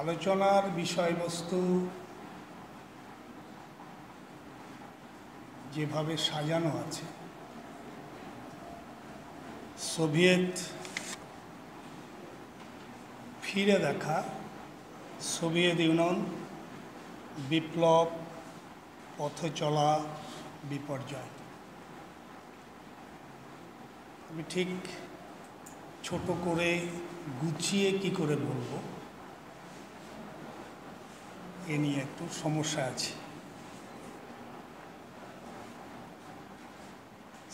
আলোচনার বিষয়বস্তু যেভাবে সাজানো আছে, সোভিয়েত ফিরে দেখা, সোভিয়েত ইউনিয়ন, বিপ্লব, পথে চলা, বিপর্যয়। আমি ঠিক ছোট করে গুছিয়ে কি করে বলবো এ নিয়ে একটু সমস্যা আছে।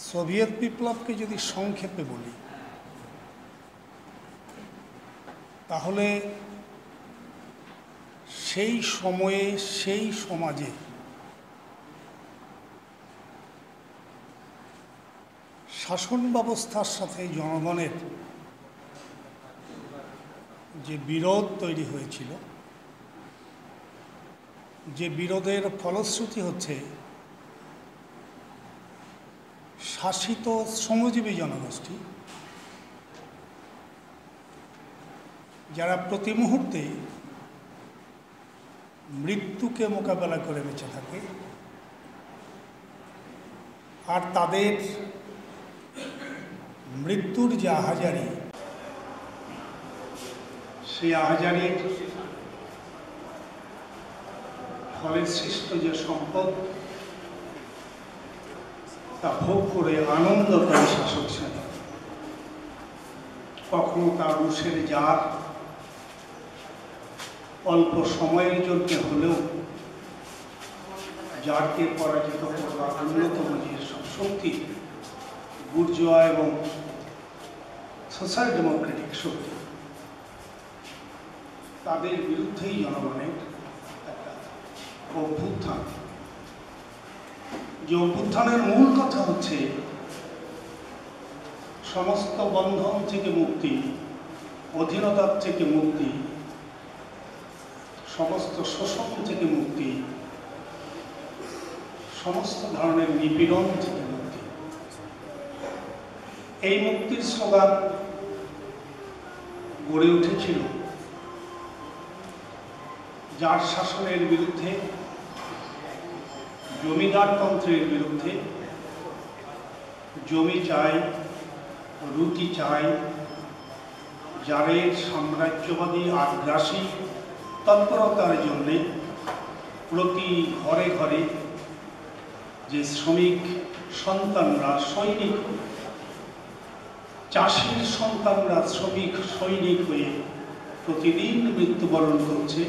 সোভিয়েত বিপ্লবকে যদি সংক্ষেপে বলি তাহলে সেই সময়ে সেই সমাজে শাসন ব্যবস্থার সাথে জনগণের যে বিরোধ তৈরি হয়েছিল, যে বিরোধের ফলশ্রুতি হচ্ছে শাসিত শ্রমজীবী জনগোষ্ঠী যারা প্রতি মুহূর্তে মৃত্যুকে মোকাবেলা করে বেঁচে থাকে, আর তাদের মৃত্যুর যে আহাজারি, সেই আহাজারির ফলে সৃষ্ট যে সম্পদ তা ভোগ করে আনন্দ করে শাসক শ্রেণী। কখনো তার রুশের জার অল্প সময়ের জন্য হলেও জারকে পরাজিত করবার অন্যতম যে শক্তি বুর্জোয়া এবং সোশ্যাল ডেমোক্রেটিক শক্তি, তাদের বিরুদ্ধেই জনগণের একটা অভ্যুত্থান। যে অভ্যুত্থানের মূল কথা হচ্ছে সমস্ত বন্ধন থেকে মুক্তি, অধীনতার থেকে মুক্তি, সমস্ত শোষণ থেকে মুক্তি, সমস্ত ধরনের নিপীড়ন থেকে মুক্তি। এই মুক্তির স্লোগান গড়ে উঠেছিল যার শাসনের বিরুদ্ধে, জমিদারতন্ত্রের বিরুদ্ধে, জমি চাই, রুটি চাই, জারের সাম্রাজ্যবাদী আগ্রাসী তৎপরতার জন্যে প্রতি ঘরে ঘরে যে শ্রমিক সন্তানরা সৈনিক, চাষির সন্তানরা শ্রমিক সৈনিক হয়ে প্রতিদিন মৃত্যুবরণ করছে,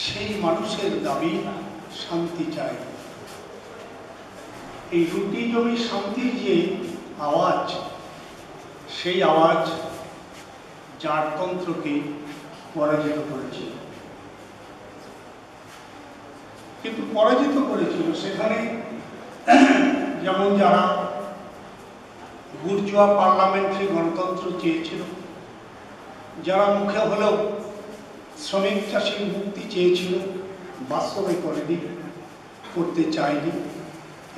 সেই মানুষের দাবি শান্তি চাই। এই রুটি জমি শান্তির যে আওয়াজ, সেই আওয়াজ জারতন্ত্রকে পরাজিত করেছিল। কিন্তু পরাজিত করেছিল সেখানে যেমন যারা বুর্জোয়া পার্লামেন্টারি গণতন্ত্র চেয়েছিল, যারা মুখে হলেও শ্রমিক চাষীর মুক্তি চেয়েছিল, বাস্তবে করেনি, করতে চায়নি,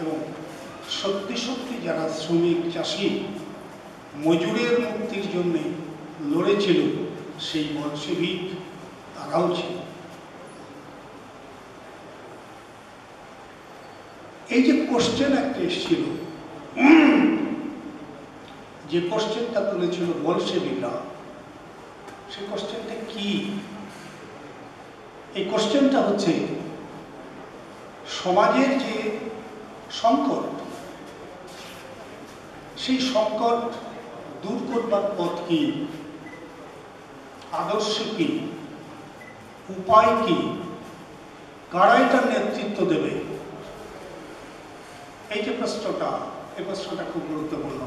এবং সত্যি সত্যি যারা শ্রমিক চাষী মজুরের মুক্তির জন্য লড়েছিল, সেই বলশেভিক তারাও ছিল। এই যে কোশ্চেন একটা এসেছিল, যে কোশ্চেনটা তুলেছিল বলশেভিকরা, সেই কোশ্চেনটা কি? এই কোশ্চেনটা হচ্ছে সমাজের যে সংকট, সেই সংকট দূর করবার পথ কি, আদর্শ কি, উপায় কি, কারা এটার নেতৃত্ব দেবে? এই যে প্রশ্নটা, এই প্রশ্নটা খুব গুরুত্বপূর্ণ।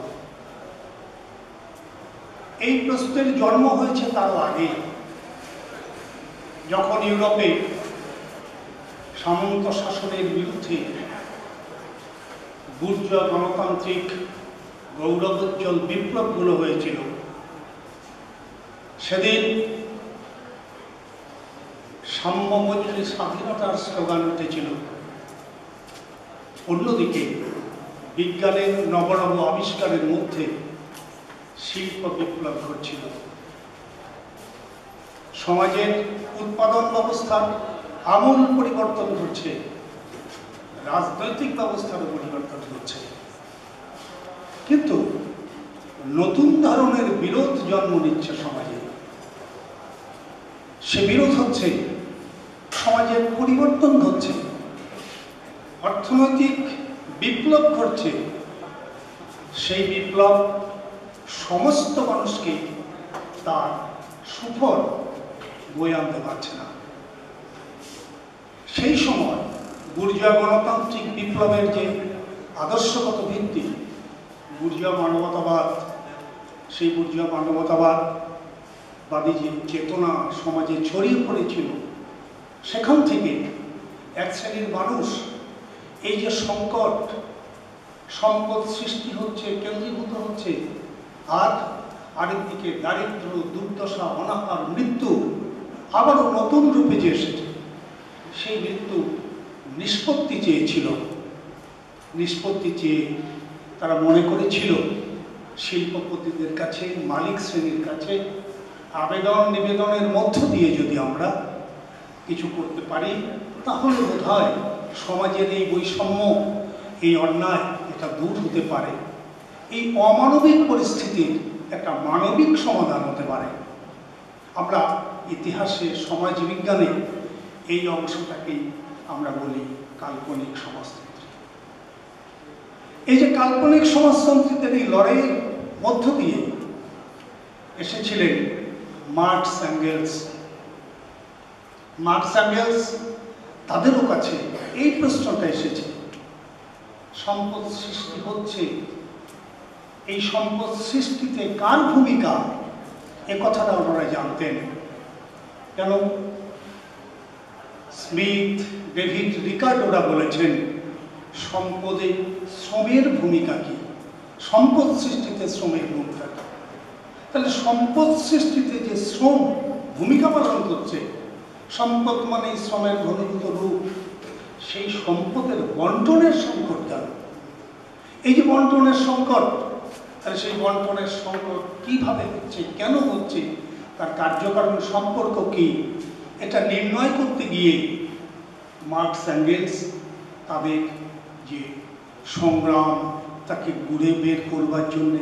এই প্রশ্নের জন্ম হয়েছে তার আগে, যখন ইউরোপে সামন্ত শাসনের বিরুদ্ধে বুর্জোয়া গণতান্ত্রিক গৌরবোজ্জ্বল বিপ্লবগুলো হয়েছিল। সেদিন সাম্যমৈত্রী স্বাধীনতার স্লোগান উঠেছিল, অন্যদিকে বিজ্ঞানের নবনব আবিষ্কারের মধ্যে শিল্প বিপ্লব ঘটছিল। সমাজের উৎপাদন ব্যবস্থার আমূল পরিবর্তন ঘটছে, রাজনৈতিক ব্যবস্থারও পরিবর্তন ঘটছে। কিন্তু নতুন ধরনের বিরোধ জন্ম নিচ্ছে সমাজে। সে বিরোধ হচ্ছে সমাজের পরিবর্তন ঘটছে, অর্থনৈতিক বিপ্লব ঘটছে। সেই বিপ্লব সমস্ত মানুষকে তার সুফল বয়ে আনতে পারছে না। সেই সময় বুর্জোয়া গণতান্ত্রিক বিপ্লবের যে আদর্শগত ভিত্তি, বুর্জোয়া মানবতাবাদ, সেই বুর্জোয়া মানবতাবাদী যে চেতনা সমাজে ছড়িয়ে পড়েছিল, সেখান থেকে এক শ্রেণীর মানুষ এই যে সংকট, সম্পদ সৃষ্টি হচ্ছে, কেন্দ্রীভূত হচ্ছে, আর আরেকদিকে দারিদ্র, দুর্দশা, অনাহার, মৃত্যু আবারও নতুন রূপে যে এসেছে, সেই মৃত্যু নিষ্পত্তি চেয়েছিল। নিষ্পত্তি চেয়ে তারা মনে করেছিল শিল্পপতিদের কাছে, মালিক শ্রেণীর কাছে আবেদন নিবেদনের মধ্য দিয়ে যদি আমরা কিছু করতে পারি, তাহলে বোধহয় সমাজের এই বৈষম্য, এই অন্যায়, এটা দূর হতে পারে। এই অমানবিক পরিস্থিতির একটা মানবিক সমাধান হতে পারে। আমরা ইতিহাসে, সমাজবিজ্ঞানে এই অংশটাকেই আমরা বলি কাল্পনিক সমাজতন্ত্র। এই যে কাল্পনিক সমাজতন্ত্রের এই লড়াইয়ের মধ্য দিয়ে এসেছিলেন মার্কস অ্যাঙ্গেলস। মার্কস অ্যাঙ্গেলস, তাদেরও কাছে এই প্রশ্নটা এসেছে, সম্পদ সৃষ্টি হচ্ছে, এই সম্পদ সৃষ্টিতে কার ভূমিকা, এ কথাটা ওনারা জানতেন। কেন স্মিথ, ডেভিড রিকার্ড ওরা বলেছেন সম্পদে শ্রমের ভূমিকা কি, সম্পদ সৃষ্টিতে শ্রমের ভূমিকা কি। তাহলে সম্পদ সৃষ্টিতে যে শ্রম ভূমিকা পালন করছে, সম্পদ মানে শ্রমের ঘনীভূত রূপ, সেই সম্পদের বন্টনের সংকট কেন? এই যে বন্টনের সংকট, তাহলে সেই বন্টনের সংকট কিভাবে হচ্ছে, কেন হচ্ছে, তার কার্যকারণ সম্পর্ক কি, এটা নির্ণয় করতে গিয়ে মার্কস অ্যাঙ্গেলস তাদের যে সংগ্রাম, তাকে ঘুরে বের করবার জন্য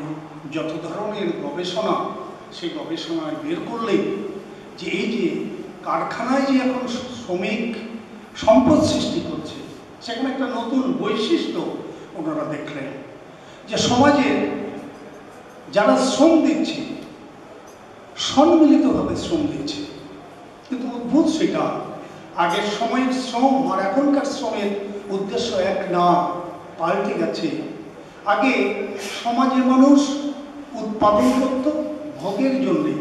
যত ধরনের গবেষণা, সেই গবেষণায় বের করলেন যে এই যে কারখানায় যে এখন শ্রমিক সম্পদ সৃষ্টি করছে, সেখানে একটা নতুন বৈশিষ্ট্য ওনারা দেখলেন যে সমাজের যারা শ্রম দিচ্ছে, সম্মিলিতভাবে শ্রম দিচ্ছে। কিন্তু অদ্ভুত সেটা, আগের সময়ের শ্রম আর এখনকার শ্রমের উদ্দেশ্য এক না, পাল্টে গেছে। আগে সমাজের মানুষ উৎপাদন করত ভোগের জন্যে,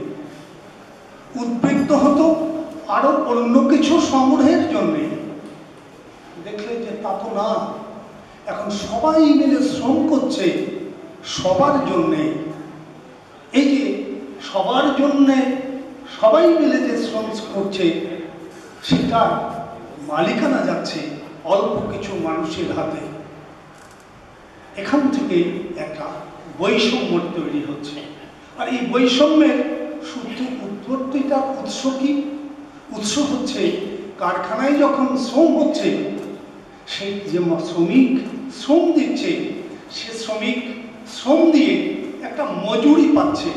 উদ্বৃত্ত হতো আরো অন্য কিছু সংগ্রহের জন্যে। দেখলে যে তা তো না, এখন সবাই মিলে শ্রম করছে সবার জন্যে। এই যে সবার জন্যে সবাই মিলে যে শ্রম করছে, সেটা মালিকানা যাচ্ছে অল্প কিছু মানুষের হাতে। এখান থেকে একটা বৈষম্য তৈরি হচ্ছে। আর এই বৈষম্যের শুদ্ধ উৎপত্তিটার উৎস কি? উৎস হচ্ছে কারখানায় যখন শ্রম হচ্ছে, সেই যে শ্রমিক শ্রম দিচ্ছে, সে শ্রমিক শ্রম দিয়ে একটা মজুরি পাচ্ছে।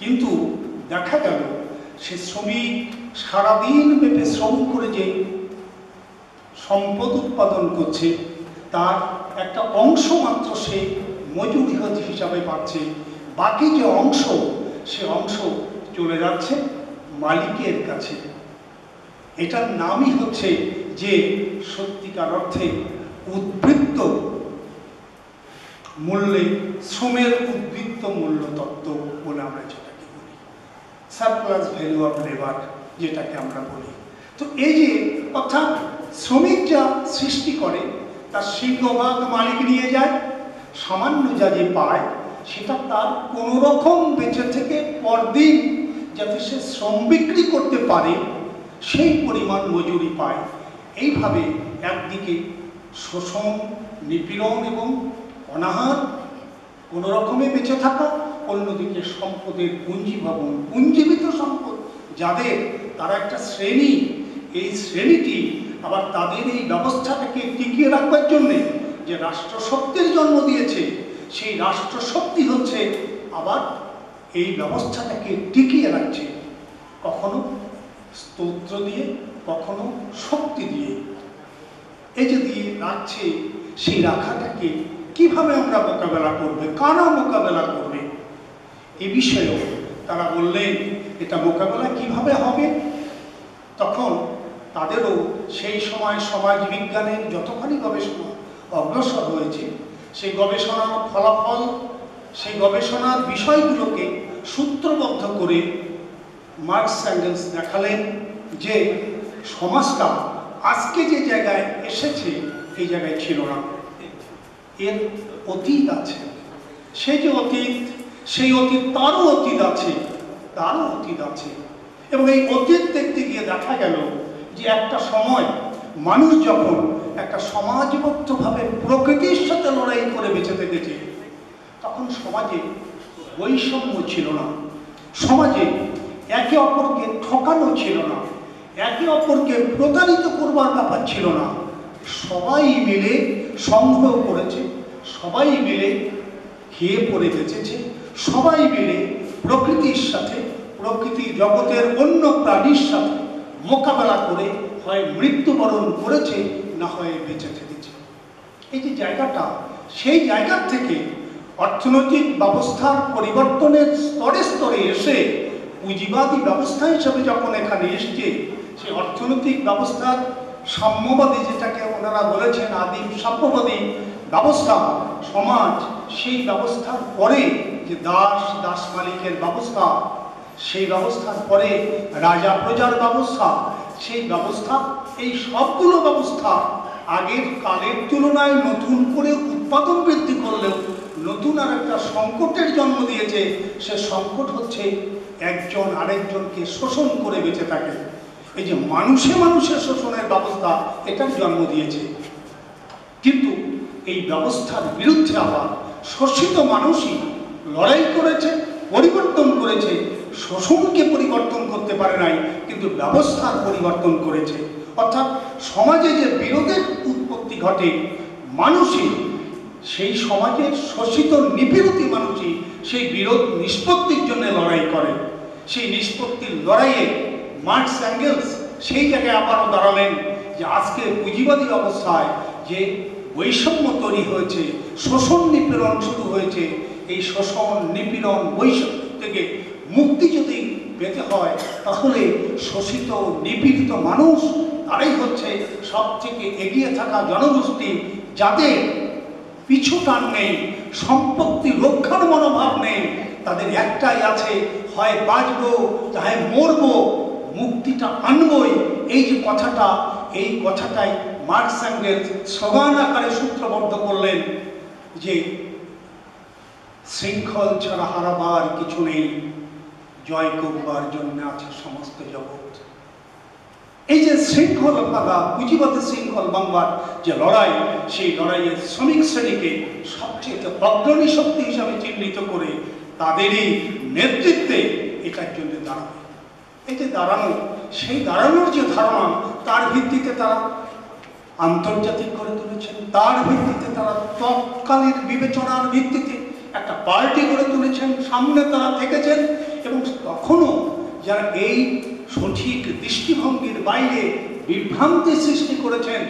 কিন্তু দেখা গেল সে শ্রমিক সারাদিন ব্যাপী শ্রম করে যে সম্পদ উৎপাদন করছে, তার একটা অংশ মাত্র সে মজুরি হিসাবে পাচ্ছে। বাকি যে অংশ, সে অংশ চলে যাচ্ছে মালিকের কাছে। এটার নামই হচ্ছে যে সত্যিকার অর্থে উদ্বৃত্ত মূল্যে, শ্রমের উদ্বৃত্ত মূল্য তত্ত্ব বলে আমরা যেটাকে বলি, সারপ্লাস ভ্যালু অফ লেবার যেটাকে আমরা বলি। তো এই যে অর্থাৎ শ্রমিক যা সৃষ্টি করে তার সিংহভাগ মালিক নিয়ে যায়, সামান্য যা যে পায় সেটা তার কোনো রকম বেঁচে থেকে পরদিন যাতে সে শ্রম বিক্রি করতে পারে সেই পরিমাণ মজুরি পায়। এইভাবে একদিকে শোষণ, নিপীড়ন এবং অনাহার, কোনো রকমে বেঁচে থাকা, অন্যদিকে সম্পদের পুঞ্জীভবন, পুঞ্জীবিত সম্পদ যাদের তারা একটা শ্রেণী, এই শ্রেণীটি আবার তাদের এই ব্যবস্থাটাকে টিকিয়ে রাখবার জন্যে যে রাষ্ট্রশক্তির জন্ম দিয়েছে, সেই রাষ্ট্রশক্তি হচ্ছে আবার এই ব্যবস্থাটাকে টিকিয়ে রাখছে, কখনো স্তোত্র দিয়ে, কখনো শক্তি দিয়ে। এই যে দিয়ে রাখছে, সেই রাখাটাকে কিভাবে আমরা মোকাবেলা করবে, কারা মোকাবেলা করবে, এ বিষয়েও তারা বললেন এটা মোকাবেলা কিভাবে হবে। তখন তাদেরও সেই সময় সমাজ বিজ্ঞানের যতখানি গবেষণা অগ্রসর হয়েছে, সেই গবেষণার ফলাফল, সেই গবেষণার বিষয়গুলোকে সূত্রবদ্ধ করে মার্কস অ্যাঙ্গেলস দেখালেন যে সমাজটা আজকে যে জায়গায় এসেছে এই জায়গায় ছিল না, এর অতীত আছে। সেই যে অতীত, সেই অতীত তারও অতীত আছে, তারও অতীত আছে। এবং এই অতীত দেখতে গিয়ে দেখা গেল যে একটা সময় মানুষ যখন একটা সমাজবদ্ধভাবে প্রকৃতির সাথে লড়াই করে বেঁচে থেকেছে, তখন সমাজে বৈষম্য ছিল না, সমাজে একে অপরকে ঠকানো ছিল না, একে অপরকে প্রতারিত করবার ব্যাপার ছিল না। সবাই মিলে সংগ্রহ করেছে, সবাই মিলে খেয়ে পড়ে বেঁচেছে, সবাই মিলে প্রকৃতির সাথে, প্রকৃতি জগতের অন্য প্রাণীর সাথে মোকাবেলা করে হয় মৃত্যুবরণ করেছে, না হয় বেঁচে থেকেছে। এই যে জায়গাটা, সেই জায়গার থেকে অর্থনৈতিক ব্যবস্থার পরিবর্তনের স্তরে স্তরে এসে পুঁজিবাদী ব্যবস্থা হিসেবে যখন এখানে এসছে, সেই অর্থনৈতিক ব্যবস্থার সাম্যবাদী, যেটাকে ওনারা বলেছেন আদিম সাম্যবাদী ব্যবস্থা সমাজ, সেই ব্যবস্থার পরে যে দাস মালিকের ব্যবস্থা, সেই ব্যবস্থার পরে রাজা প্রজার ব্যবস্থা, সেই ব্যবস্থা, এই সবগুলো ব্যবস্থা আগের কালের তুলনায় নতুন করে উৎপাদন বৃদ্ধি করলেও নতুন আর একটা সংকটের জন্ম দিয়েছে। সে সংকট হচ্ছে একজন আরেকজনকে শোষণ করে বেঁচে থাকে। এই যে মানুষের শোষণের ব্যবস্থা, এটার জন্ম দিয়েছে। কিন্তু এই ব্যবস্থার বিরুদ্ধে আবার শোষিত মানুষই লড়াই করেছে, পরিবর্তন করেছে। শোষণকে পরিবর্তন করতে পারে নাই, কিন্তু ব্যবস্থার পরিবর্তন করেছে। অর্থাৎ সমাজে যে বিরোধের উৎপত্তি ঘটে, মানুষই সেই সমাজের শোষিত নিপীড়িত মানুষই সেই বিরোধ নিষ্পত্তির জন্য লড়াই করে। সেই নিষ্পত্তির লড়াইয়ে মার্কস অ্যাঙ্গেলস সেই জায়গায় আবারও দাঁড়ালেন যে আজকে পুঁজিবাদী অবস্থায় যে বৈষম্য তৈরি হয়েছে, শোষণ নিপীড়ন শুরু হয়েছে, এই শোষণ নিপীড়ন বৈষম্য থেকে মুক্তি যদি পেতে হয়, তাহলে শোষিত নিপীড়িত মানুষ তারাই হচ্ছে সব থেকে এগিয়ে থাকা জনগোষ্ঠী, যাদের পিছু টান নেই, সম্পত্তি রক্ষার মনোভাব নেই। তাদের একটাই আছে, হয় বাঁচবো চাহে মরবো, মুক্তিটা আনবই। এই যে কথাটা, এই কথাটাই মার্কস অ্যাঙ্গেলস স্লোগান আকারে সূত্রবদ্ধ করলেন যে শৃঙ্খল ছাড়া হারাবার কিছু নেই, জয় করবার জন্য আছে সমস্ত জগৎ। এই যে শৃঙ্খল ভাঙা, পুঁজিবাদী শৃঙ্খল ভাঙবার যে লড়াই, সেই লড়াইয়ে শ্রমিক শ্রেণীকে সবচেয়ে অগ্রণী শক্তি হিসাবে চিহ্নিত করে তাদেরই নেতৃত্বে এটার জন্য দাঁড়াবে। এই যে দাঁড়ানো, সেই দাঁড়ানোর যে ধারণা, তার ভিত্তিতে তারা আন্তর্জাতিক করে তুলেছেন, তার ভিত্তিতে তারা তৎকালীন বিবেচনার ভিত্তিতে একটা পার্টি করে তুলেছেন, সামনে তারা থেকেছেন। এবং তখনও যারা এই সঠিক দৃষ্টিভঙ্গির বাইরে বিভ্রান্তি সৃষ্টি করেছেন,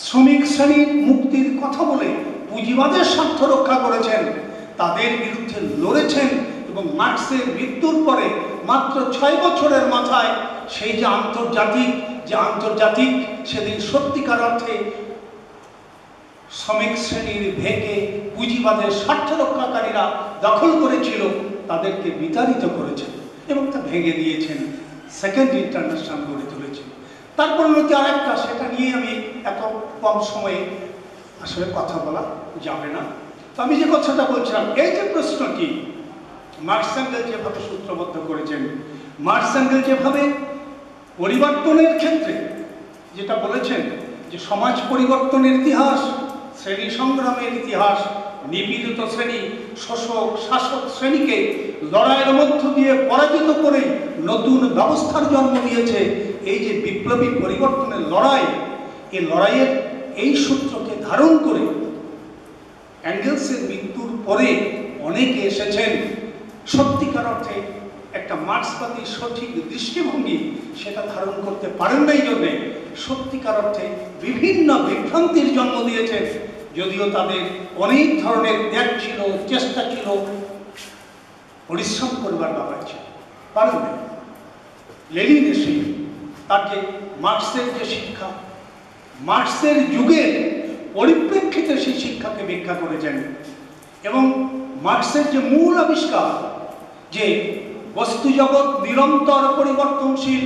শ্রমিক শ্রেণীর মুক্তির কথা বলে পুঁজিবাদের স্বার্থ রক্ষা করেছেন, তাদের বিরুদ্ধে লড়েছেন। এবং মার্কসের মৃত্যুর পরে মাত্র 6 বছরের মাথায় সেই যে আন্তর্জাতিক সেদিন সত্যিকার অর্থে শ্রমিক শ্রেণীর ভেঙে পুঁজিবাদের স্বার্থ রক্ষাকারীরা দখল করেছিল, তাদেরকে বিতাড়িত করেছেন এবং তা ভেঙে দিয়েছেন, সেকেন্ড ইন্টারন্যাশনাল গড়ে তুলেছেন। তার পরিণতি আরেকটা, সেটা নিয়ে আমি এত কম সময়ে আসলে কথা বলা যাবে না। তো আমি যে কথাটা বলছিলাম, এই যে প্রশ্নটি মার্কস অ্যাঙ্গেলস যেভাবে সূত্রবদ্ধ করেছেন, মার্কস অ্যাঙ্গেলস যেভাবে পরিবর্তনের ক্ষেত্রে যেটা বলেছেন যে সমাজ পরিবর্তনের ইতিহাস, শ্রেণী সংগ্রামের ইতিহাস, নিপীড়িত শ্রেণী শোষক শাসক শ্রেণীকে লড়াইয়ের মধ্য দিয়ে পরাজিত করে নতুন ব্যবস্থার জন্ম দিয়েছে। এই যে বিপ্লবী পরিবর্তনের লড়াই, এই লড়াইয়ের এই সূত্রকে ধারণ করে অ্যাঙ্গেলসের মৃত্যুর পরে অনেকে এসেছেন সত্যিকার অর্থে একটা মার্ক্সবাদী সঠিক দৃষ্টিভঙ্গি সেটা ধারণ করতে পারেন না। এই জন্যে সত্যিকার অর্থে বিভিন্ন বিভ্রান্তির জন্ম দিয়েছেন। যদিও তাদের অনেক ধরনের ত্যাগ ছিল, চেষ্টা ছিল, পরিশ্রম করবার ব্যাপার ছিল, পারেন না। লেনিন এসে তার যে মার্ক্সের যে শিক্ষা, মার্ক্সের যুগের পরিপ্রেক্ষিতে সেই শিক্ষাকে ব্যাখ্যা করেছেন এবং মার্ক্সের যে মূল আবিষ্কার যে বস্তু জগৎ নিরন্তর পরিবর্তনশীল,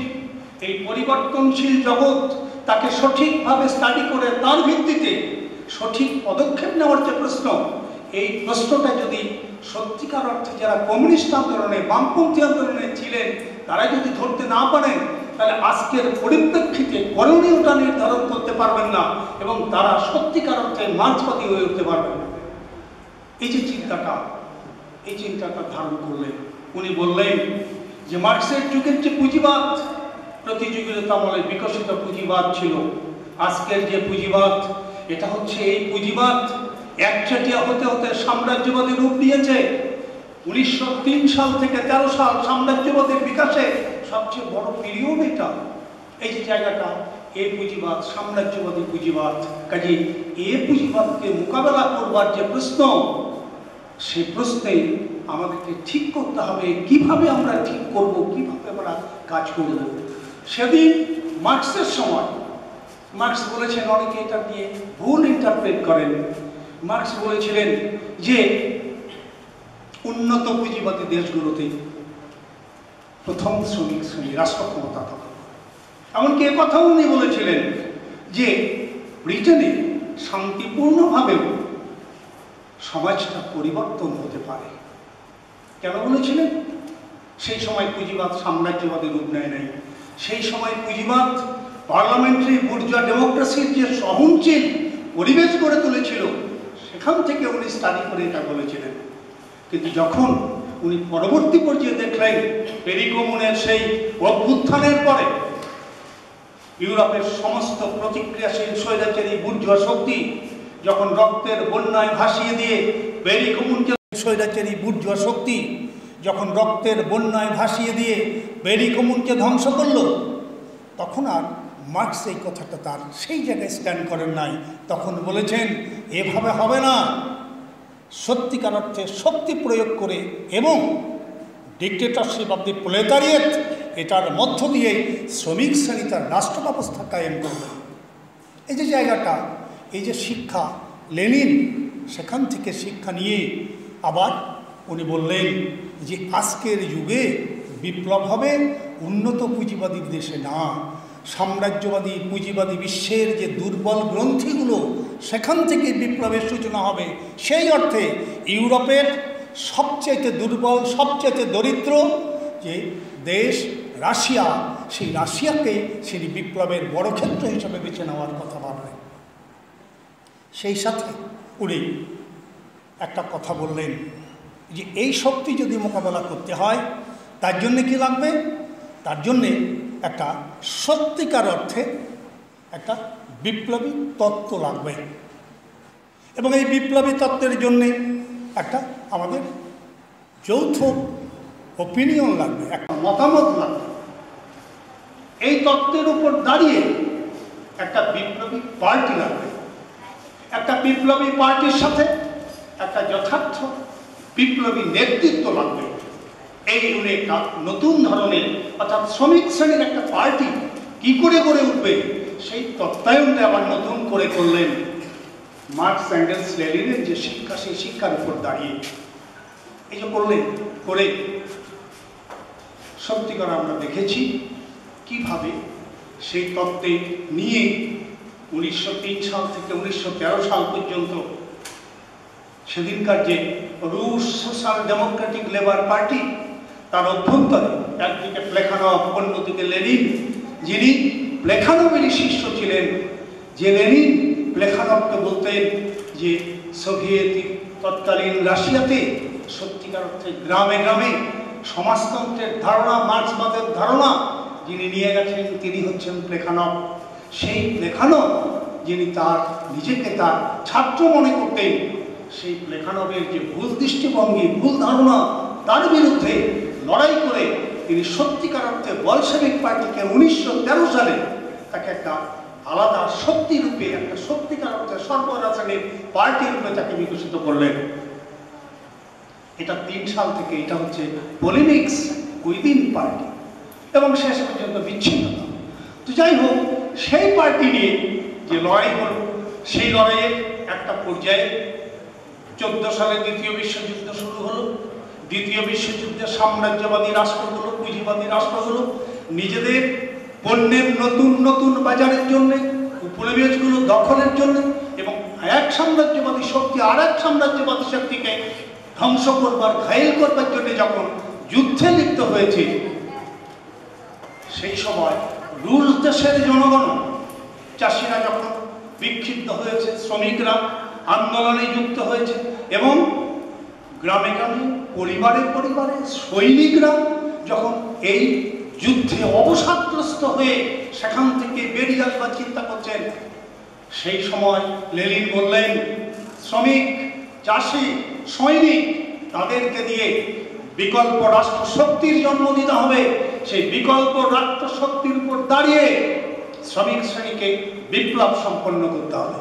এই পরিবর্তনশীল জগৎ তাকে সঠিকভাবে স্টাডি করে তার ভিত্তিতে সঠিক পদক্ষেপ নেওয়ার যে প্রশ্ন, এই প্রশ্নটা যদি সত্যিকার অর্থে যারা কমিউনিস্ট আন্দোলনে, বামপন্থী আন্দোলনে ছিলেন তারা যদি ধরতে না পারেন, তাহলে আজকের পরিপ্রেক্ষিতে করণীয়টা নির্ধারণ করতে পারবেন না এবং তারা সত্যিকার অর্থে মার্ক্সবাদী হয়ে উঠতে পারবেন না। এই যে চিন্তাটা, এই চিন্তাটা ধারণ করলেন। উনি বললেন যে মার্ক্সের যুগের যে পুঁজিবাদ, প্রতিযোগিতা আমলে বিকশিত পুঁজিবাদ ছিল, আজকের যে পুঁজিবাদ এটা হচ্ছে এই পুঁজিবাদ একচেটিয়া হতে হতে সাম্রাজ্যবাদী রূপ নিয়েছে। 1903 সাল থেকে 13 সাল সাম্রাজ্যবাদের বিকাশে সবচেয়ে বড় পিরিয়ড এটা। এই যে জায়গাটা, এই পুঁজিবাদ সাম্রাজ্যবাদী পুঁজিবাদ, কাজে এই পুঁজিবাদকে মোকাবেলা করবার যে প্রশ্ন, সেই প্রশ্নে আমাদেরকে ঠিক করতে হবে কিভাবে আমরা ঠিক করব, কিভাবে আমরা কাজ করব। সেদিন মার্ক্সের সময় মার্ক্স বলেছেন, অনেকে এটা দিয়ে ভুল ইন্টারপ্রেট করেন, মার্ক্স বলেছিলেন যে উন্নত পুঁজিবাদী দেশগুলোতে প্রথম শ্রমিক শ্রেণী রাষ্ট্র ক্ষমতা থাকে। এমনকি এ কথাও উনি বলেছিলেন যে ব্রিটেনে শান্তিপূর্ণভাবেও সমাজটা পরিবর্তন হতে পারে। কেন বলেছিলেন? সেই সময় পুঁজিবাদ সাম্রাজ্যবাদী রূপ নেয় নাই। সেই সময় পুঁজিবাদ পার্লামেন্টারি বুর্জোয়া ডেমোক্রেসির যে সহনশীল পরিবেশ গড়ে তুলেছিল, সেখান থেকে উনি স্টাডি করে এটা বলেছিলেন। কিন্তু যখন উনি পরবর্তী পর্যায়ে দেখলেন পেরিকমুনের সেই অভ্যুত্থানের পরে ইউরোপের সমস্ত প্রতিক্রিয়াশীল স্বৈরাচারী বুর্জোয়া শক্তি যখন রক্তের বন্যায় ভাসিয়ে দিয়ে পেরিকমুনকে, স্বৈরাচারী বুর্জোয়া শক্তি যখন রক্তের বন্যায় ভাসিয়ে দিয়ে পেরিকমুনকে ধ্বংস করল, তখন আর মার্ক্স এই কথাটা তার সেই জায়গায় স্ট্যান্ড করেন নাই। তখন বলেছেন এভাবে হবে না, সত্যিকার অর্থে শক্তি প্রয়োগ করে এবং ডিক্টেটরশিপ অব দি প্রোলেটারিয়েট এটার মধ্য দিয়ে শ্রমিক শ্রেণী তার রাষ্ট্র ব্যবস্থা কায়েম করবে। এই যে জায়গাটা, এই যে শিক্ষা, লেনিন সেখান থেকে শিক্ষা নিয়ে আবার উনি বললেন যে আজকের যুগে বিপ্লব হবে উন্নত পুঁজিবাদীর দেশে না, সাম্রাজ্যবাদী পুঁজিবাদী বিশ্বের যে দুর্বল গ্রন্থিগুলো সেখান থেকে বিপ্লবের সূচনা হবে। সেই অর্থে ইউরোপের সবচেয়ে দুর্বল, সবচেয়ে দরিদ্র যে দেশ রাশিয়া, সেই রাশিয়াকে সেই বিপ্লবের বড় ক্ষেত্র হিসেবে বেছে নেওয়ার কথা ভাবলেন। সেই সাথে উনি একটা কথা বললেন যে এই শক্তি যদি মোকাবেলা করতে হয় তার জন্যে কি লাগবে? তার জন্যে একটা সত্যিকার অর্থে একটা বিপ্লবী তত্ত্ব লাগবে এবং এই বিপ্লবী তত্ত্বের জন্যে একটা আমাদের যৌথ ওপিনিয়ন লাগবে, একটা মতামত লাগবে। এই তত্ত্বের উপর দাঁড়িয়ে একটা বিপ্লবী পার্টি লাগবে। একটা বিপ্লবী পার্টির সাথে একটা যথার্থ বিপ্লবী নেতৃত্ব লাগবে। এই উনি একটা নতুন ধরনের অর্থাৎ শ্রমিক শ্রেণীর একটা পার্টি কি করে গড়ে উঠবে সেই তত্ত্বায়নটা আবার নতুন করে করলেন মার্কস এঙ্গেলস লেনিনের যে শিক্ষা, সেই শিক্ষার উপর দাঁড়িয়ে এই যে করলেন, করে সত্যিকার আমরা দেখেছি কিভাবে সেই তত্ত্বে নিয়ে 1903 সাল থেকে 1913 সাল পর্যন্ত সেদিনকার যে রুশ সোশ্যাল ডেমোক্রেটিক লেবার পার্টি, তার অভ্যন্তরে একদিকে প্লেখানভ, অন্যদিকে লেনিন, যিনি প্লেখানভেরই শিষ্য ছিলেন, যে লেনিন প্লেখানভকে বলতেন যে সোভিয়েত তৎকালীন রাশিয়াতে সত্যিকার অর্থে গ্রামে গ্রামে সমাজতন্ত্রের ধারণা, মার্ক্সবাদের ধারণা যিনি নিয়ে গেছেন তিনি হচ্ছেন প্লেখানভ। সেই প্লেখানভ যিনি তার নিজেকে তার ছাত্র মনে করতেন, সেই প্লেখানভের যে ভুল দৃষ্টিভঙ্গি, ভুল ধারণা, তার বিরুদ্ধে লড়াই করে তিনি সত্যিকার অর্থে বলশেভিক পার্টিকে 1913 সালে তাকে একটা আলাদা শক্তি রূপে, একটা সত্যিকার অর্থে সর্বরাসায়নিক পার্টি রূপে তাকে বিকশিত করলেন। এটা 3 সাল থেকে এটা হচ্ছে পলিমিক্স উইদিন পার্টি এবং শেষ পর্যন্ত বিচ্ছিন্নতা। তো যাই হোক, সেই পার্টি নিয়ে যে লড়াই হল, সেই লড়াইয়ের একটা পর্যায়ে 14 সালে দ্বিতীয় বিশ্বযুদ্ধ শুরু হলো। দ্বিতীয় বিশ্বযুদ্ধে সাম্রাজ্যবাদী রাষ্ট্রগুলো, পুঁজিবাদী রাষ্ট্রগুলো নিজেদের পণ্যের নতুন নতুন বাজারের জন্য, উপনিবেশগুলো দখলের জন্য এবং এক সাম্রাজ্যবাদী শক্তি আর এক সাম্রাজ্যবাদী শক্তিকে ধ্বংস করবার, ঘায়েল করবার জন্য যখন যুদ্ধে লিপ্ত হয়েছে, সেই সময় রুশ দেশের জনগণ, চাষিরা যখন বিক্ষিপ্ত হয়েছে, শ্রমিকরা আন্দোলনে যুক্ত হয়েছে এবং গ্রামে গ্রামে, পরিবারে পরিবারে সৈনিকরা যখন এই যুদ্ধে অবসাদগ্রস্ত হয়ে সেখান থেকে বেরিয়ে আসবার চিন্তা করছেন, সেই সময় লেনিন বললেন শ্রমিক, চাষি, সৈনিক তাদেরকে দিয়ে বিকল্প রাষ্ট্র শক্তির জন্ম দিতে হবে। সেই বিকল্প রাষ্ট্র শক্তির উপর দাঁড়িয়ে শ্রমিক শ্রেণীকে বিপ্লব সম্পন্ন করতে হবে।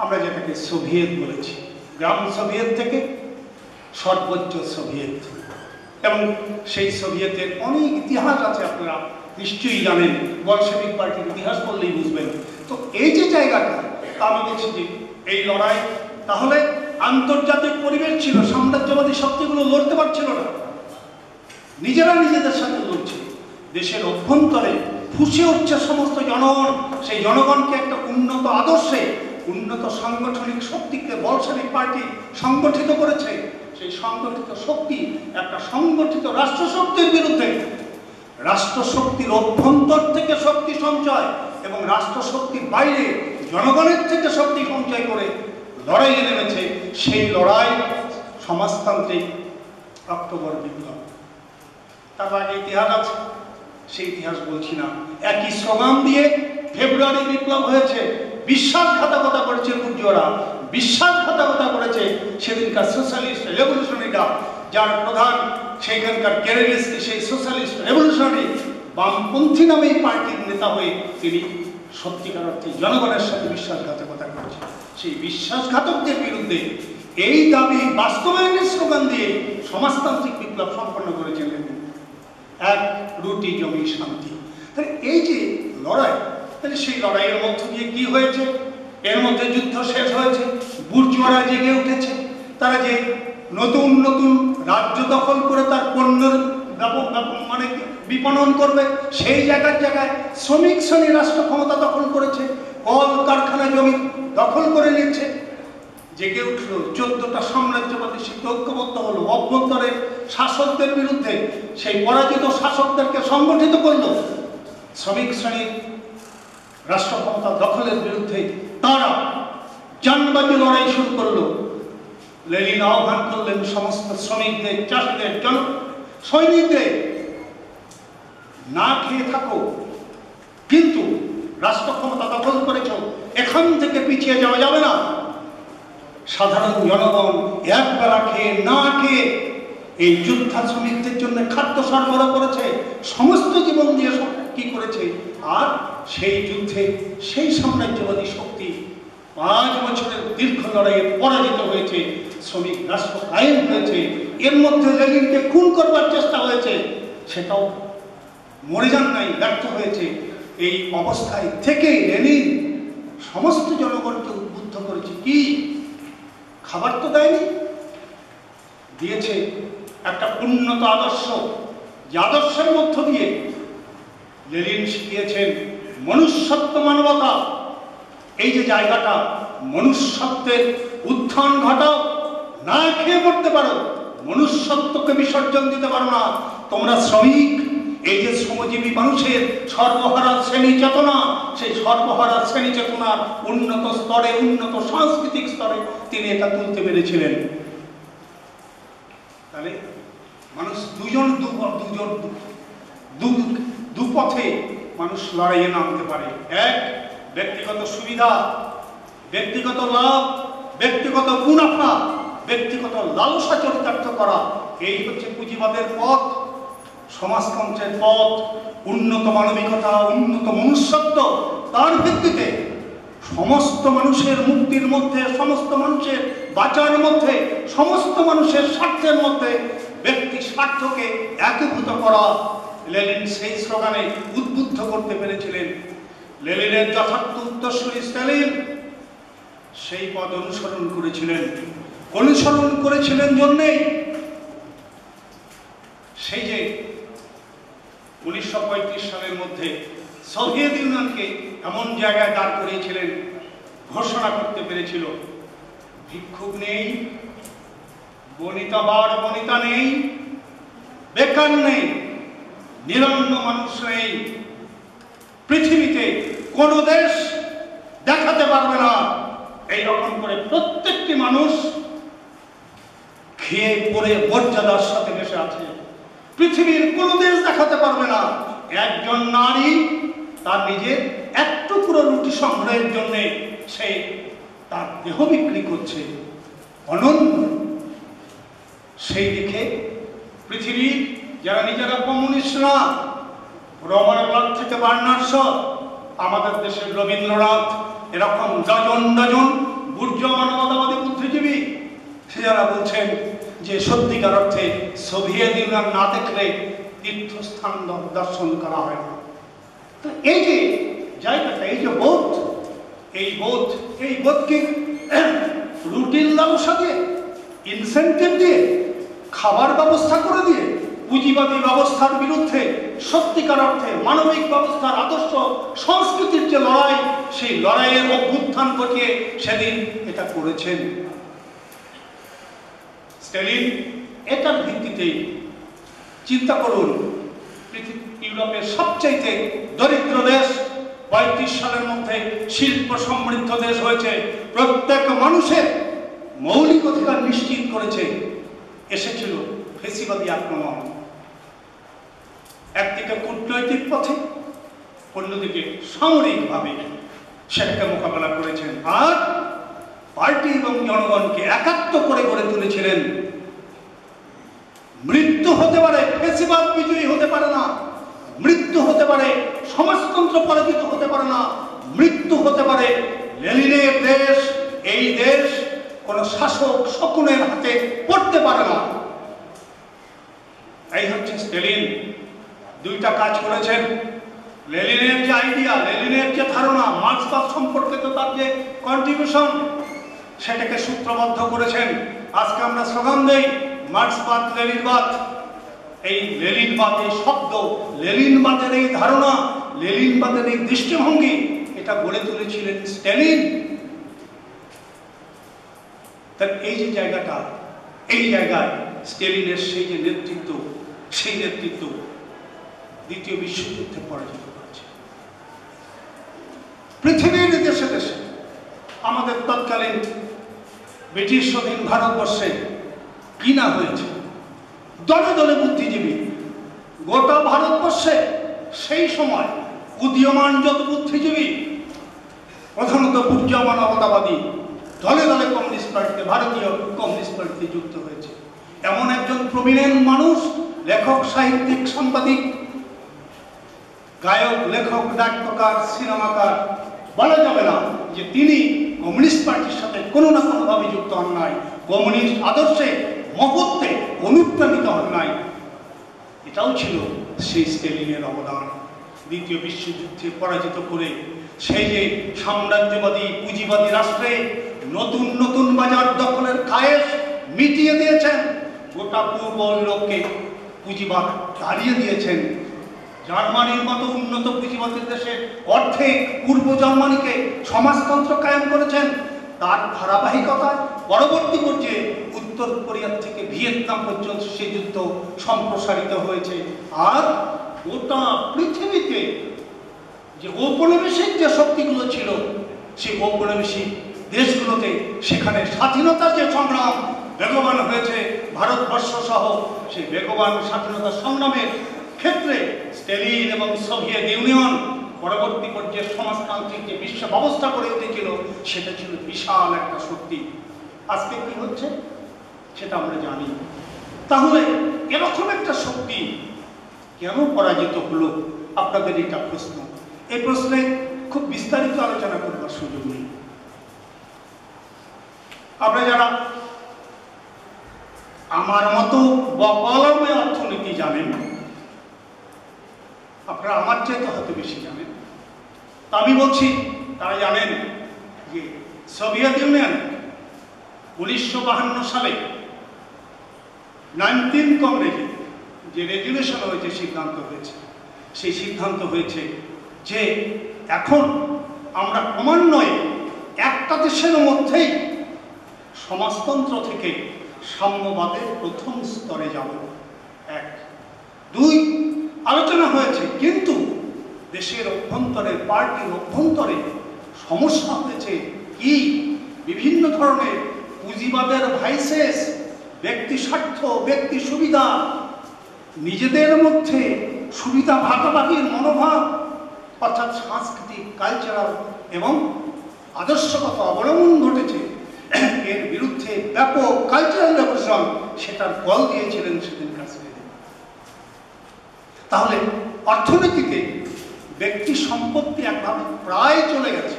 আমরা যেটাকে সোভিয়েত বলেছি, গ্রাম সোভিয়েত থেকে সর্বোচ্চ সোভিয়েত, এবং সেই সোভিয়েতের অনেক ইতিহাস আছে, আপনারা নিশ্চয়ই জানেন, বলশেভিক পার্টির ইতিহাস বললেই বুঝবেন। তো এই যে জায়গাটা, আমি বলছি যে এই লড়াই তাহলে আন্তর্জাতিক পরিবেশ ছিল, সাম্রাজ্যবাদী শক্তিগুলো লড়তে পারছিল না, নিজেরা নিজেদের সাথে লড়ছে। দেশের অভ্যন্তরে ফুসে উঠছে সমস্ত জনগণ, সেই জনগণকে একটা উন্নত আদর্শে, উন্নত সাংগঠনিক শক্তিকে বলশেভিক পার্টি সংগঠিত করেছে। সেই সংগঠিত শক্তি একটা সংগঠিত রাষ্ট্রশক্তির বিরুদ্ধে, রাষ্ট্রশক্তির অভ্যন্তর থেকে শক্তি সঞ্চয় এবং রাষ্ট্রশক্তির বাইরে জনগণের থেকে শক্তি সঞ্চয় করে লড়াইয়ে নেমেছে। সেই লড়াই সমাজতান্ত্রিক অক্টোবর বিপ্লব। তার আগে ইতিহাস আছে, সেই ইতিহাস বলছি না। একই স্লোগান দিয়ে ফেব্রুয়ারি বিপ্লব হয়েছে। বিশ্বাসঘাতকতা করেছে বুর্জোয়ারা, বিশ্বাসঘাতকতা করেছে সেদিনকার সোশ্যালিস্ট রেভলিউশনারিরা, যার প্রধান সেইখানকার কেরেলিস্কি, সেই সোশ্যালিস্ট রেভলিউশনারি বামপন্থী নামে পার্টির নেতা হয়ে তিনি সত্যিকার অর্থে জনগণের সাথে বিশ্বাসঘাতকতা করেছে। সেই বিশ্বাসঘাতকদের বিরুদ্ধে এই দাবি বাস্তবায়নের স্লোগান দিয়ে সমাজতান্ত্রিক বিপ্লব সম্পন্ন করেছিলেন। এক রুটি জমি শান্তি। তাহলে এই যে লড়াই, তাহলে সেই লড়াইয়ের মধ্য দিয়ে কি হয়েছে? এর মধ্যে যুদ্ধ শেষ হয়েছে, বুর্জোয়ারা জেগে উঠেছে, তারা যে নতুন নতুন রাজ্য দখল করে তার পণ্যের মানে বিপণন করবে, সেই জায়গায় জায়গায় শ্রমিক শ্রেণী রাষ্ট্র ক্ষমতা দখল করেছে, কল কারখানা জমি দখল করে নিচ্ছে। জেগে উঠল 14টা সাম্রাজ্যবাদী শক্তি ঐক্যবদ্ধ হলো, অভ্যন্তরে শাসকদের বিরুদ্ধে সেই পরাজিত শাসকদেরকে সংগঠিত করলো। শ্রমিক শ্রেণীর রাষ্ট্র ক্ষমতা দখলের বিরুদ্ধে তারা জানবাজি লড়াই শুরু করলো। লেনিন আহ্বান করলেন সমস্ত শ্রমিকদের, চাষীদের, সৈনিকদের, না খেয়ে থাকো, কিন্তু রাষ্ট্র ক্ষমতা দখল করেছ, এখান থেকে পিছিয়ে যাওয়া যাবে না। সাধারণ জনগণ এক বেলা খেয়ে না খেয়ে এই যোদ্ধা শ্রমিকদের জন্য খাদ্য সরবরাহ করেছে, সমস্ত জীবন দিয়ে কি করেছে। আর সেই যুদ্ধে সেই সাম্রাজ্যবাদী শক্তি 5 বছরের দীর্ঘ লড়াইয়ে পরাজিত হয়েছে, শ্রমিক রাষ্ট্র কায়েম হয়েছে। এর মধ্যে লেনিনকে খুন করবার চেষ্টা হয়েছে, সেটাও মরে যান নাই, ব্যর্থ হয়েছে। এই অবস্থায় থেকে লেনিন সমস্ত জনগণকে উদ্বুদ্ধ করেছে। কি খাবার তো দেয়নি, দিয়েছে একটা উন্নত আদর্শ, যে আদর্শের মধ্য দিয়ে লেনিন শিখিয়েছেন মনুষ্যত্ব, মানবতা। এই যে জায়গাটা, মনুষ্যত্বের উত্থান ঘটাও, না খেয়ে পড়তে পারো, মনুষ্যত্বকে বিসর্জন দিতে পারো না। তোমরা শ্রমিক, এই যে শ্রমজীবী মানুষের সর্বহারা শ্রেণী চেতনা, সেই সর্বহারা শ্রেণী চেতনার উন্নত স্তরে, উন্নত সাংস্কৃতিক স্তরে তিনি এটা তুলতে পেরেছিলেন। তাহলে মানুষ দুপথে মানুষ লড়াইয়ে নামতে পারে। এক, ব্যক্তিগত সুবিধা, ব্যক্তিগত লাভ, ব্যক্তিগত মুনাফা, ব্যক্তিগত লালসা চরিতার্থ করা, এই হচ্ছে পুঁজিবাদের পথ, সমাজতন্ত্রের পথ। উন্নত মানবিকতা, উন্নত মনুষ্যত্ব, তার ভিত্তিতে সমস্ত মানুষের মুক্তির মধ্যে, সমস্ত মানুষের বাঁচার মধ্যে, সমস্ত মানুষের স্বার্থের মধ্যে ব্যক্তি স্বার্থকে একীভূত করা, লেনিন সেই স্লোগানে উদ্বুদ্ধ করতে পেরেছিলেন। লেনিনের যথার্থ উত্তরসূরি স্ট্যালিন সেই পথ অনুসরণ করেছিলেন জন্যেই সেই যে 1935 সালের মধ্যে সোভিয়েত ইউনিয়নকে এমন জায়গায় দাঁড় করিয়েছিলেন, ঘোষণা করতে পেরেছিল, ভিক্ষুক নেই, বনিতা নেই, বেকার নেই, নিরন্ন মানুষ নেই, পৃথিবীতে কোন দেশ দেখাতে পারবে না এইরকম করে প্রত্যেকটি মানুষ খেয়ে পরে মর্যাদার সাথে বেঁচে আছে। পৃথিবীর কোন দেশ দেখাতে পারবে না একজন নারী তার নিজের এক টুকরো রুটি সংগ্রহের জন্য সে তার দেহ বিক্রি করছে। অনন্য সেই দিকে পৃথিবীর যারা নিজেরা কমিউনিস্ট না, রবীন্দ্রনাথ থেকে বার্নার্স, আমাদের দেশের রবীন্দ্রনাথ, এরকম ডজন ডজন বুর্জোয়া মানবতাবাদী বুদ্ধিজীবী, সে যারা বলছেন যে সত্যিকার অর্থে সোভিয়েত ইউনিয়ন না দেখলে তীর্থস্থান দর্শন করা হয় না। তো এই যে জায়গাটা, এই যে বোধ, এই বোধকে রুটিন লালসা দিয়ে, ইনসেন্টিভ দিয়ে, খাবার ব্যবস্থা করে দিয়ে, পুঁজিবাদী ব্যবস্থার বিরুদ্ধে সত্যিকার অর্থে মানবিক ব্যবস্থার আদর্শ সংস্কৃতির যে লড়াই, সেই লড়াইয়ের অভ্যুত্থান ঘটিয়ে সেদিন এটা করেছেন স্ট্যালিন। এটার ভিত্তিতেই চিন্তা করুন, ইউরোপের সবচাইতে দরিদ্র দেশ 35 সালের মধ্যে শিল্প সমৃদ্ধ দেশ হয়েছে, প্রত্যেক মানুষের মৌলিক অধিকার নিশ্চিত করেছে। এসেছিল ফেসিবাদী আক্রমণ, একদিকে কূটনৈতিক পথে, অন্যদিকে সামরিকভাবে সেটাকে মোকাবেলা করেছেন। আর পার্টি এবং জনগণকে একাত্ম করে গড়ে তুলেছিলেন। মৃত্যু হতে পারে, ফেসিবাদ বিজয়ী হতে পারে না, মৃত্যু হতে পারে, সমাজতন্ত্র পরাজিত হতে পারে না, মৃত্যু হতে পারে লেনিনের দেশ, এই দেশ কোন শাসক শকুনের হাতে পড়তে পারে না। এই হচ্ছে স্ট্যালিন। দুইটা কাজ করেছেন। লেনিনের যে আইডিয়া, লেনিনের যে ধারণা, মার্ক্সবাদ সম্পর্কিত তার যে কন্ট্রিবিউশন, সেটাকে সূত্রবদ্ধ করেছেন। আজকে আমরা স্লোগান দেই মার্ক্সবাদ, লেনিনবাদ। এই লেনিনবাদ, এই শব্দ, লেনিনবাদের এই ধারণা, লেনিনবাদের এই দৃষ্টিভঙ্গি, এটা গড়ে তুলেছিলেন স্ট্যালিন। তার এই যে জায়গাটা, এই জায়গায় স্ট্যালিনের সেই যে নেতৃত্ব, সেই নেতৃত্ব দ্বিতীয় বিশ্বযুদ্ধে পরাজিত করেছে। পৃথিবীর দেশে দেশে, আমাদের তৎকালীন ব্রিটিশ স্বাধীন ভারতবর্ষে কি না হয়েছে, দলে দলে বুদ্ধিজীবী। গোটা ভারতবর্ষে সেই সময় উদীয়মান যত বুদ্ধিজীবী, প্রধানত বুর্জোয়া মানবতাবাদী, দলে দলে কমিউনিস্ট পার্টিতে, ভারতীয় কমিউনিস্ট পার্টিতে যুক্ত হয়েছে। এমন একজন প্রবীণের মানুষ, লেখক, সাহিত্যিক, সাংবাদিক, গায়ক, লেখক, নাট্যকার, সিনেমাকার, বলা যাবে না যে তিনি কমিউনিস্ট পার্টির সাথে কোনো না কোনোভাবে যুক্ত হন নাই, কমিউনিস্ট আদর্শে মহত্বে অনুপ্রাণিত হন নাই। এটাও ছিল সেই স্ট্যালিনের অবদান। দ্বিতীয় বিশ্বযুদ্ধে পরাজিত করে সেই যে সাম্রাজ্যবাদী পুঁজিবাদী রাষ্ট্রে নতুন নতুন বাজার দখলের খায়েশ মিটিয়ে দিয়েছেন, গোটা পূর্ব লোককে পুঁজিবাদ তাড়িয়ে দিয়েছেন। জার্মানির মতো উন্নত পুঁজিবাদী দেশে অর্ধেক পূর্ব জার্মানিকে সমাজতন্ত্র কায়েম করেছেন। তার ধারাবাহিকতায় পরবর্তী পর্যায়ে উত্তর কোরিয়া থেকে ভিয়েতনাম পর্যন্ত সেই যুদ্ধ সম্প্রসারিত হয়েছে। আর গোটা পৃথিবীতে যে ঔপনিবেশিক যে শক্তিগুলো ছিল, সেই ঔপনিবেশিক দেশগুলোতে সেখানে স্বাধীনতার যে সংগ্রাম বেগবান হয়েছে ভারতবর্ষ সহ, সেই বেগবান স্বাধীনতা সংগ্রামের ক্ষেত্রে স্টালিন এবং সোভিয়েত ইউনিয়ন পরবর্তী পর্যায়ে সমাজতান্ত্রিক যে বিশ্ব ব্যবস্থা করে উঠেছিল, সেটা ছিল বিশাল একটা শক্তি। আজকে কি হচ্ছে সেটা আমরা জানি। তাহলে এরকম একটা শক্তি কেন পরাজিত হলো, আপনাদের এটা প্রশ্ন। এই প্রশ্নে খুব বিস্তারিত আলোচনা করবার সুযোগ নেই। আপনারা যারা আমার মতো বকলমে অর্থনীতি জানেন, আপনারা আমার চাইতে হয়তো বেশি জানেন। তা আমি বলছি, তারা জানেন যে সোভিয়েত ইউনিয়ন 1952 সালে 19 কংগ্রেসে যে রেজুলেশন হয়েছে, সিদ্ধান্ত হয়েছে, সেই সিদ্ধান্ত হয়েছে যে এখন আমরা ক্রমান্বয়ে একটা দেশের মধ্যেই সমাজতন্ত্র থেকে সাম্যবাদের প্রথম স্তরে যাব। 1, 2 আলোচনা হয়েছে, কিন্তু দেশের অভ্যন্তরে, পার্টির অভ্যন্তরে সমস্যা হয়েছে কি, বিভিন্ন ধরনের পুঁজিবাদের ভাইসেস, ব্যক্তি স্বার্থ, ব্যক্তি সুবিধা, নিজেদের মধ্যে সুবিধা ভাগাভাগির মনোভাব, অর্থাৎ সাংস্কৃতিক, কালচারাল এবং আদর্শগত অবলম্বন ঘটেছে। এর বিরুদ্ধে ব্যাপক কালচারাল রেভলিউশন, সেটার ফল দিয়েছিলেন সেদিনকার স্টেলিন। তাহলে অর্থনীতিতে ব্যক্তি সম্পত্তি একভাবে প্রায় চলে গেছে।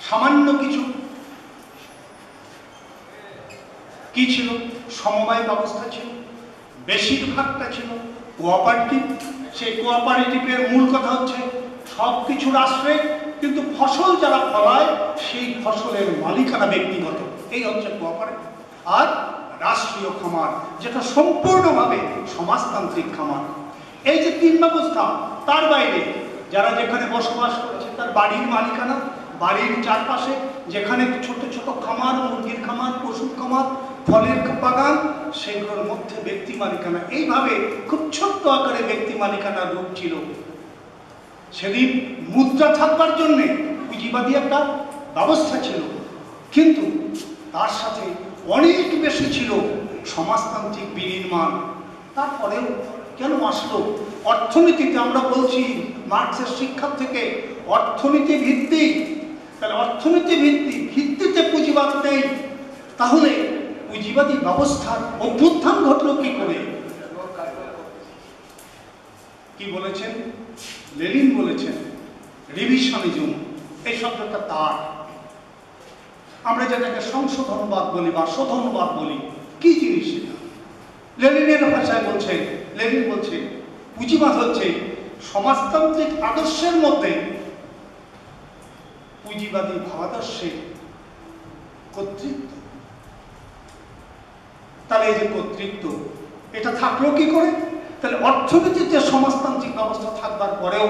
সামান্য কিছু কি ছিল, সমবায় ব্যবস্থা ছিল, বেশিরভাগটা ছিল কোঅপারেটিভ। সেই কোঅপারেটিভের মূল কথা হচ্ছে সব কিছু রাষ্ট্রে, কিন্তু ফসল যারা ফলায় সেই ফসলের মালিকানা ব্যক্তিগত, এই হচ্ছে কোঅপারেটিভ। আর রাষ্ট্রীয় খামার, যেটা সম্পূর্ণভাবে সমাজতান্ত্রিক খামার। এই যে 3 ব্যবস্থা, তার বাইরে যারা যেখানে বসবাস করেছে তার বাড়ির মালিকানা, বাড়ির চারপাশে যেখানে ছোট ছোট খামার, মুরগির খামার, পশুর খামার, ফলের বাগান, সেগুলোর মধ্যে ব্যক্তি মালিকানা। এইভাবে খুব ছোট্ট আকারে ব্যক্তি মালিকানার রূপ ছিল। সেদিন মুদ্রা থাকবার জন্যে পুঁজিবাদী একটা ব্যবস্থা ছিল, কিন্তু তার সাথে অনেক বেশি ছিল সমাজতান্ত্রিক বিনির্মাণ। তারপরেও কেন আসলো? অর্থনীতিতে আমরা বলছি মার্ক্সের শিক্ষা থেকে অর্থনীতি ভিত্তিক, তাহলে অর্থনীতি ভিত্তিতে পুঁজিবাদ নেই, তাহলে পুঁজিবাদী ব্যবস্থার অভ্যুত্থান ঘটল কি করে? কি বলেছেন লেনিন? বলেছেন রিভিশনিজম। এই শব্দটা তার, আমরা যেটাকে সংশোধনবাদ বলি বা শোধনবাদ বলি, কি জিনিস এটা? লেনিনের ভাষায় বলছেন, লেনিন বলছেন পুঁজিবাদ হচ্ছে সমাজতান্ত্রিক আদর্শের মধ্যে পুঁজিবাদী ভাবাদর্শের কর্তৃত্ব। তাহলে এই যে কর্তৃত্ব, এটা থাকলো কি করে? তাহলে অর্থনীতিতে সমাজতান্ত্রিক ব্যবস্থা থাকবার পরেও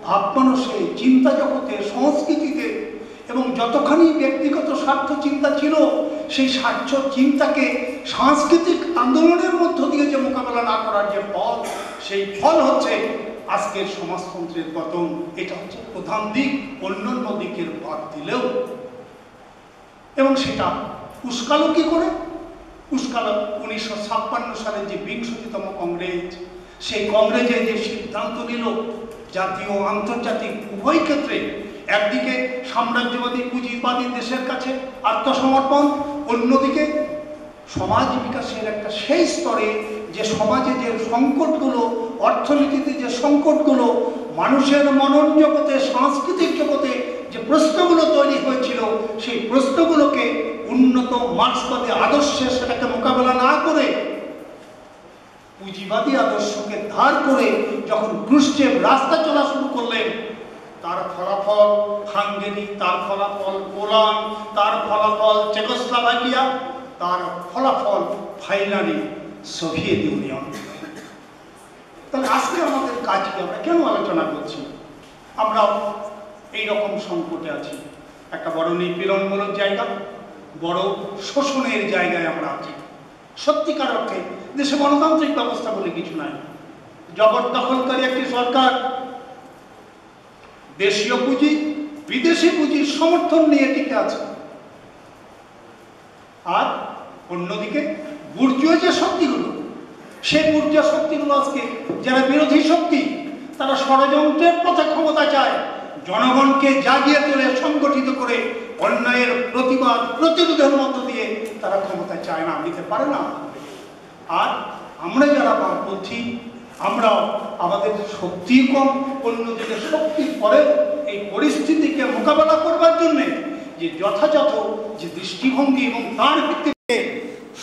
ভাবমানসে, চিন্তা জগতে, সংস্কৃতিতে এবং যতখানি ব্যক্তিগত স্বার্থ চিন্তা ছিল, সেই স্বার্থ চিন্তাকে সাংস্কৃতিক আন্দোলনের মধ্য দিয়ে যে মোকাবেলা না করার যে ফল, সেই ফল হচ্ছে আজকের সমাজতন্ত্রের পতন। এটা হচ্ছে প্রধান দিক, অন্যান্য দিকের বাদ দিলেও। এবং সেটা উস্কালো কি করে? উস্কালো 1956 সালে যে 20তম কংগ্রেস, সেই কংগ্রেসে যে সিদ্ধান্ত নিল জাতীয় আন্তর্জাতিক উভয় ক্ষেত্রে, একদিকে সাম্রাজ্যবাদী পুঁজিবাদী দেশের কাছে আত্মসমর্পণ, অন্যদিকে সমাজ বিকাশের একটা সেই স্তরে যে সমাজে যে সংকটগুলো, অর্থনীতিতে যে সংকটগুলো, মানুষের মনন জগতে, সাংস্কৃতিক জগতে যে প্রশ্নগুলো তৈরি হয়েছিল, সেই প্রশ্নগুলোকে উন্নত মার্ক্সবাদী আদর্শে সেটাকে মোকাবেলা না করে পুঁজিবাদী আদর্শকে ধার করে যখন ক্রুশ্চেভ রাস্তা চলা শুরু করলেন, তার ফলাফল হাঙ্গেরি, তার ফলাফল পোল্যান্ড, তার ফলাফল চেকোস্লোভাকিয়া, তার ফলাফল ফাইনালি সোভিয়েত ইউনিয়ন। তাহলে আজকে আমাদের কাজ কি? আমরা কেন আলোচনা করছি? আমরা এইরকম সংকটে আছি, একটা বড় নিপীড়নমূলক জায়গা, বড় শোষণের জায়গায় আমরা আছি। সত্যিকার অর্থে দেশে গণতান্ত্রিক ব্যবস্থা বলে কিছু নাই। জবরদখলকারী একটি সরকার, দেশীয় পুঁজি বিদেশি পুঁজির সমর্থন নিয়ে টিকে আছে। আর অন্যদিকে বুর্জোয়া যে শক্তিগুলো, সেই বুর্জোয়া শক্তিগুলো আজকে যারা বিরোধী শক্তি, তারা ষড়যন্ত্রের পথে ক্ষমতা চায়, জনগণকে জাগিয়ে তোলে, সংগঠিত করে অন্যায়ের প্রতিবাদ প্রতিরোধের মধ্য দিয়ে তারা ক্ষমতা চায় না, নিতে পারে না। আর আমরা যারা বামপন্থী, আমরা আমাদের শক্তি কম, অন্যদিকে শক্তির পরে এই পরিস্থিতিকে মোকাবেলা করবার জন্য যে যথাযথ যে দৃষ্টিভঙ্গি এবং তার ভিত্তিতে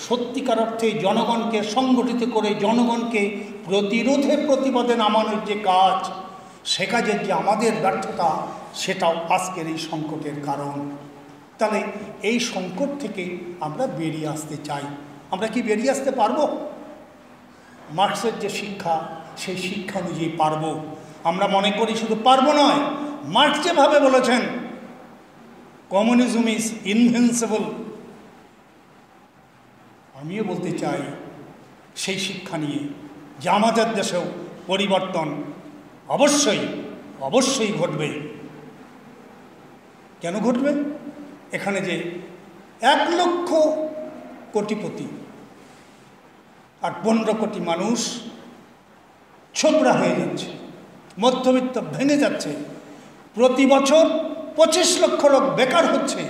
সত্যিকার অর্থে জনগণকে সংগঠিত করে জনগণকে প্রতিরোধে প্রতিবাদে নামানোর যে কাজ, সে কাজের যে আমাদের ব্যর্থতা, সেটাও আজকের এই সংকটের কারণ। তাহলে এই সংকট থেকে আমরা বেরিয়ে আসতে চাই। আমরা কি বেরিয়ে আসতে পারবো? মার্কসের যে শিক্ষা, সেই শিক্ষা অনুযায়ী পারবো। আমরা মনে করি শুধু পারবো নয়, মার্কস যেভাবে বলেছেন কমিউনিজম ইজ ইনভিনসিবল, আমিও বলতে চাই সেই শিক্ষা নিয়ে যে আমাদের দেশেও পরিবর্তন অবশ্যই অবশ্যই ঘটবে। কেন ঘটবে? এখানে যে 1 লক্ষ কোটিপতি আর 15 কোটি মানুষ ছোবরা হয়ে যাচ্ছে, মধ্যবিত্ত ভেঙে যাচ্ছে, প্রতি বছর 25 লক্ষ লোক বেকার হচ্ছে,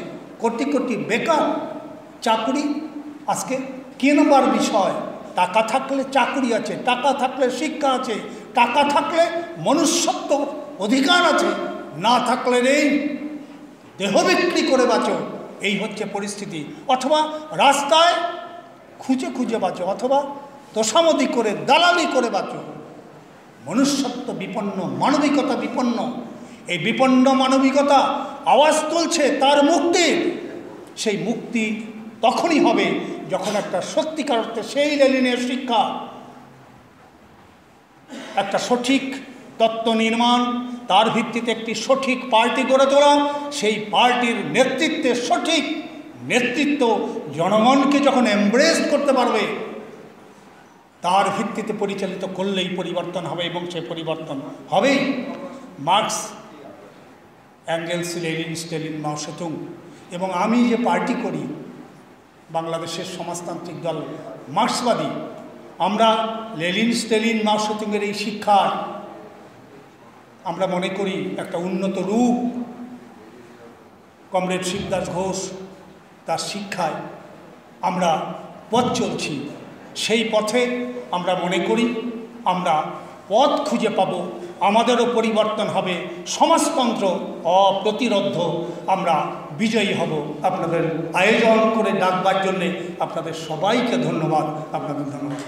কোটি কোটি বেকার, চাকরি আজকে কি নম্বর বিষয়? টাকা থাকলে চাকরি আছে, টাকা থাকলে শিক্ষা আছে, টাকা থাকলে মনুষ্যত্ব অধিকার আছে, না থাকলে নেই, দেহ বিক্রি করে বাঁচো, এই হচ্ছে পরিস্থিতি। অথবা রাস্তায় খুঁজে খুঁজে বাঁচো, অথবা তোষামদি করে দালালি করে বাঁচো। মনুষ্যত্ব বিপন্ন, মানবিকতা বিপন্ন। এই বিপন্ন মানবিকতা আওয়াজ তুলছে তার মুক্তির। সেই মুক্তি তখনই হবে যখন একটা সত্যিকার অর্থে সেই লেনিনের শিক্ষা, একটা সঠিক তত্ত্ব নির্মাণ, তার ভিত্তিতে একটি সঠিক পার্টি গড়ে তোলা, সেই পার্টির নেতৃত্বে সঠিক নেতৃত্ব জনগণকে যখন এমব্রেস করতে পারবে, তার ভিত্তিতে পরিচালিত করলেই পরিবর্তন হবে, এবং সেই পরিবর্তন হবেই। মার্কস, অ্যাঙ্গেলস, লেনিন, স্টেলিন, মাও সেতুং এবং আমি যে পার্টি করি, বাংলাদেশের সমাজতান্ত্রিক দল মার্ক্সবাদী, আমরা লেনিন, স্টেলিন, মাও সেতুংয়ের এই শিক্ষার আমরা মনে করি একটা উন্নত রূপ। কমরেড শিবদাস ঘোষ, তার শিক্ষায় আমরা পথ চলছি। সেই পথে আমরা মনে করি আমরা পথ খুঁজে পাব, আমাদেরও পরিবর্তন হবে, সমাজতন্ত্র অপ্রতিরোধ্য, আমরা বিজয়ী হব। আপনাদের আয়োজন করে ডাকবার জন্যে আপনাদের সবাইকে ধন্যবাদ। আপনাদের ধন্যবাদ।